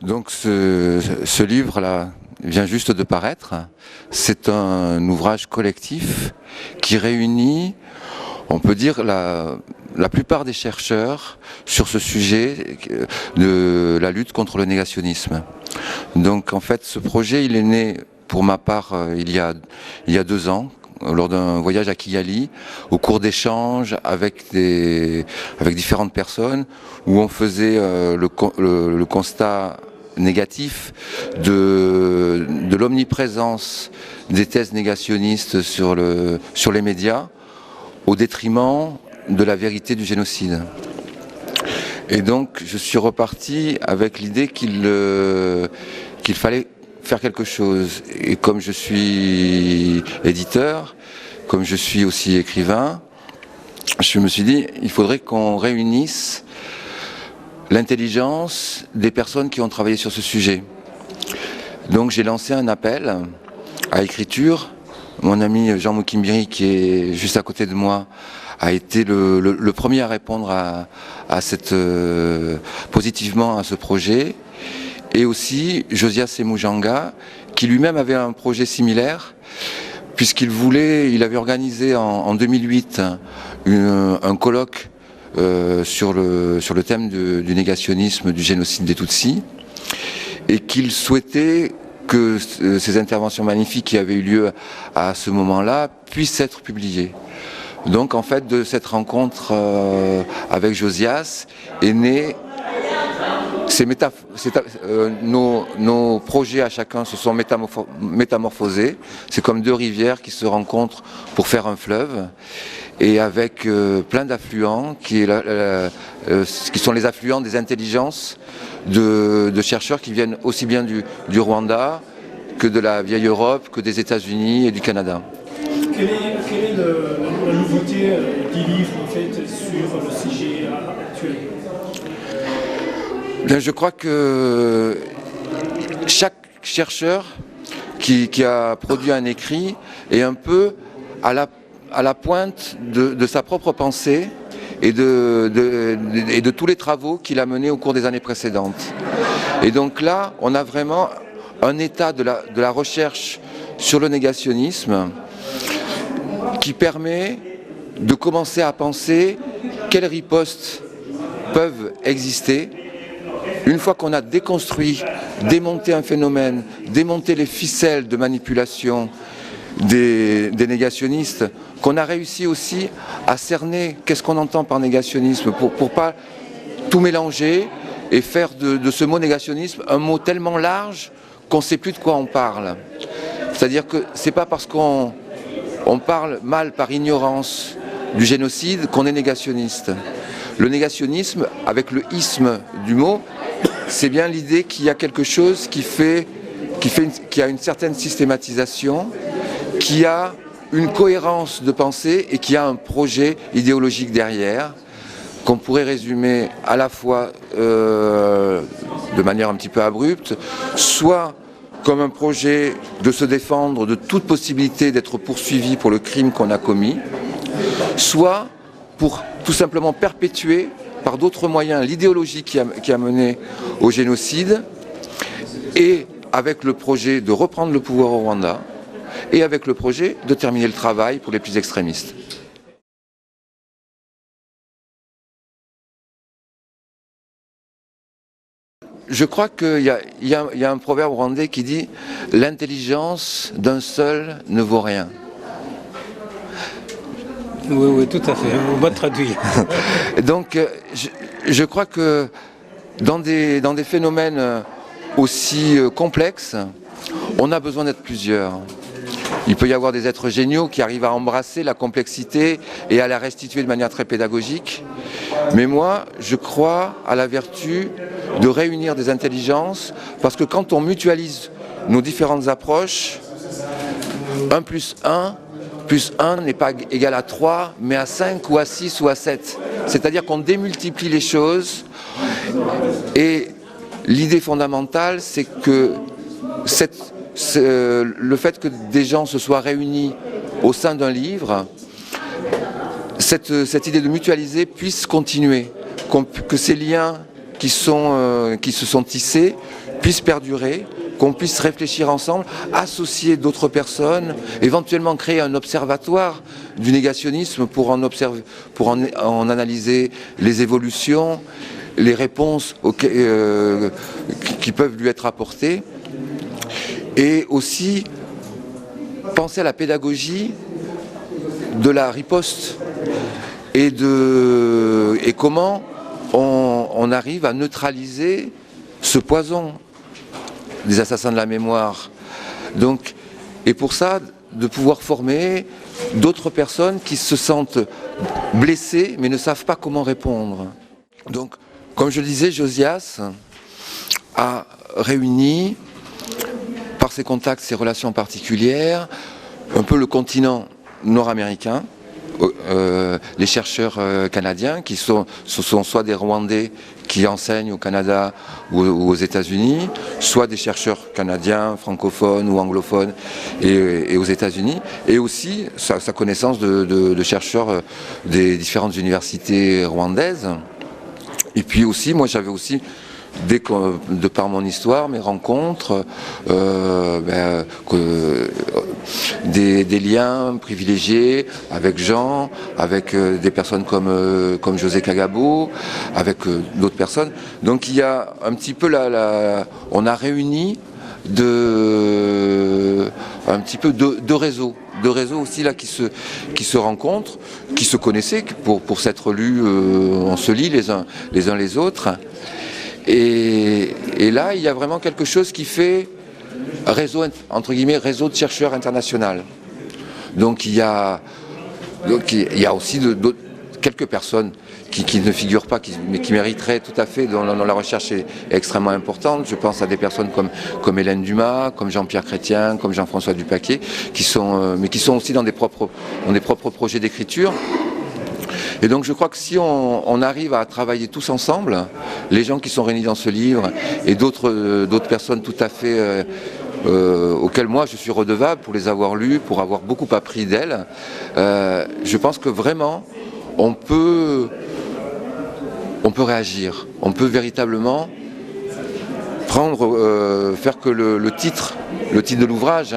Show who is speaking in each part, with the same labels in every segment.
Speaker 1: Donc ce livre-là vient juste de paraître. C'est un ouvrage collectif qui réunit, on peut dire, la plupart des chercheurs sur ce sujet de la lutte contre le négationnisme. Donc en fait, ce projet, il est né pour ma part il y a 2 ans, lors d'un voyage à Kigali, au cours d'échanges avec différentes personnes, où on faisait le constat négatif de l'omniprésence des thèses négationnistes sur les médias, au détriment de la vérité du génocide. Et donc je suis reparti avec l'idée qu'il fallait faire quelque chose. Et comme je suis éditeur, comme je suis aussi écrivain, je me suis dit, il faudrait qu'on réunisse l'intelligence des personnes qui ont travaillé sur ce sujet. Donc j'ai lancé un appel à écriture. Mon ami Jean Moukimbiri, qui est juste à côté de moi, a été le premier à répondre positivement à ce projet. Et aussi Josias Semujanga, qui lui-même avait un projet similaire, il avait organisé en 2008 un colloque sur le thème du négationnisme, du génocide des Tutsis, et qu'il souhaitait que ces interventions magnifiques qui avaient eu lieu à ce moment-là puissent être publiées. Donc en fait, de cette rencontre avec Josias est né nos projets à chacun se sont métamorphosés. C'est comme 2 rivières qui se rencontrent pour faire un fleuve, et avec plein d'affluents qui sont les affluents des intelligences de chercheurs qui viennent aussi bien du Rwanda que de la vieille Europe, que des États-Unis et du Canada.
Speaker 2: Quelle est la nouveauté du livre en fait, sur le sujet actuel?
Speaker 1: Bien, je crois que chaque chercheur qui a produit un écrit est un peu à la pointe de sa propre pensée et de tous les travaux qu'il a menés au cours des années précédentes. Et donc là, on a vraiment un état de la recherche sur le négationnisme qui permet de commencer à penser quelles ripostes peuvent exister une fois qu'on a déconstruit, démonté un phénomène, démonté les ficelles de manipulation des négationnistes, qu'on a réussi aussi à cerner qu'est-ce qu'on entend par négationnisme pour pas tout mélanger et faire de ce mot négationnisme un mot tellement large qu'on ne sait plus de quoi on parle. C'est-à-dire que c'est pas parce qu'on parle mal par ignorance du génocide qu'on est négationniste. Le négationnisme, avec le isme du mot, c'est bien l'idée qu'il y a quelque chose qui a une certaine systématisation, qui a une cohérence de pensée et qui a un projet idéologique derrière, qu'on pourrait résumer à la fois de manière un petit peu abrupte, soit comme un projet de se défendre de toute possibilité d'être poursuivi pour le crime qu'on a commis, soit pour tout simplement perpétuer par d'autres moyens l'idéologie qui a mené au génocide, et avec le projet de reprendre le pouvoir au Rwanda, et avec le projet de terminer le travail pour les plus extrémistes. Je crois qu'il y a un proverbe rwandais qui dit « L'intelligence d'un seul ne vaut rien ».
Speaker 3: Oui, tout à fait, on va traduire.
Speaker 1: Donc, je crois que dans des phénomènes aussi complexes, on a besoin d'être plusieurs. Il peut y avoir des êtres géniaux qui arrivent à embrasser la complexité et à la restituer de manière très pédagogique. Mais moi, je crois à la vertu de réunir des intelligences, parce que quand on mutualise nos différentes approches, 1 plus 1 n'est pas égal à 3, mais à 5 ou à 6 ou à 7. C'est-à-dire qu'on démultiplie les choses. Et l'idée fondamentale, c'est que le fait que des gens se soient réunis au sein d'un livre, cette idée de mutualiser puisse continuer, que ces liens qui se sont tissés puisse perdurer, qu'on puisse réfléchir ensemble, associer d'autres personnes, éventuellement créer un observatoire du négationnisme pour en analyser les évolutions, les réponses qui peuvent lui être apportées, et aussi penser à la pédagogie de la riposte et comment on arrive à neutraliser ce poison des assassins de la mémoire. Donc, et pour ça, de pouvoir former d'autres personnes qui se sentent blessées mais ne savent pas comment répondre. Donc, comme je le disais, Josias a réuni, par ses contacts, ses relations particulières, un peu le continent nord-américain, les chercheurs canadiens ce sont soit des Rwandais qui enseignent au Canada ou aux États-Unis, soit des chercheurs canadiens, francophones ou anglophones et aux États-Unis, et aussi sa connaissance de chercheurs des différentes universités rwandaises. Et puis aussi, moi j'avais aussi, de par mon histoire, mes rencontres, des liens privilégiés avec Jean, avec des personnes comme José Kagabo, avec d'autres personnes. Donc il y a un petit peu on a réuni un petit peu deux réseaux aussi là qui se rencontrent, qui se connaissaient pour s'être lus, on se lit les uns les autres. Et là, il y a vraiment quelque chose qui fait réseau, entre guillemets, réseau de chercheurs international. Donc il y a aussi quelques personnes qui ne figurent pas, mais qui mériteraient tout à fait, dont la recherche est extrêmement importante. Je pense à des personnes comme Hélène Dumas, comme Jean-Pierre Chrétien, comme Jean-François Dupaquier, mais qui sont aussi dans des propres projets d'écriture. Et donc je crois que si on arrive à travailler tous ensemble, les gens qui sont réunis dans ce livre et d'autres personnes tout à fait auxquelles moi je suis redevable pour les avoir lus, pour avoir beaucoup appris d'elles, je pense que vraiment on peut réagir, on peut véritablement faire que le titre de l'ouvrage,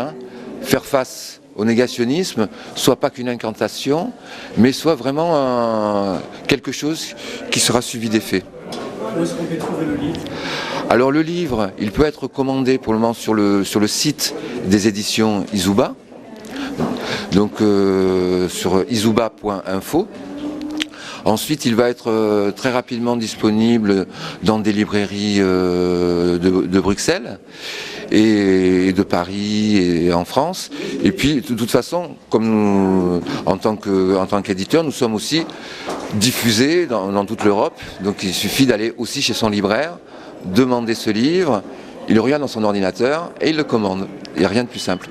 Speaker 1: faire face au négationnisme, soit pas qu'une incantation, mais soit vraiment quelque chose qui sera suivi d'effets.
Speaker 2: Où est-ce qu'on peut trouver le livre ?
Speaker 1: Alors le livre, il peut être commandé pour le moment sur le site des éditions Izuba, donc sur izuba.info. Ensuite, il va être très rapidement disponible dans des librairies de Bruxelles et de Paris et en France. Et puis, de toute façon, comme nous, en tant qu'éditeur, nous sommes aussi diffusés dans toute l'Europe. Donc, il suffit d'aller aussi chez son libraire, demander ce livre, il le regarde dans son ordinateur et il le commande. Il n'y a rien de plus simple.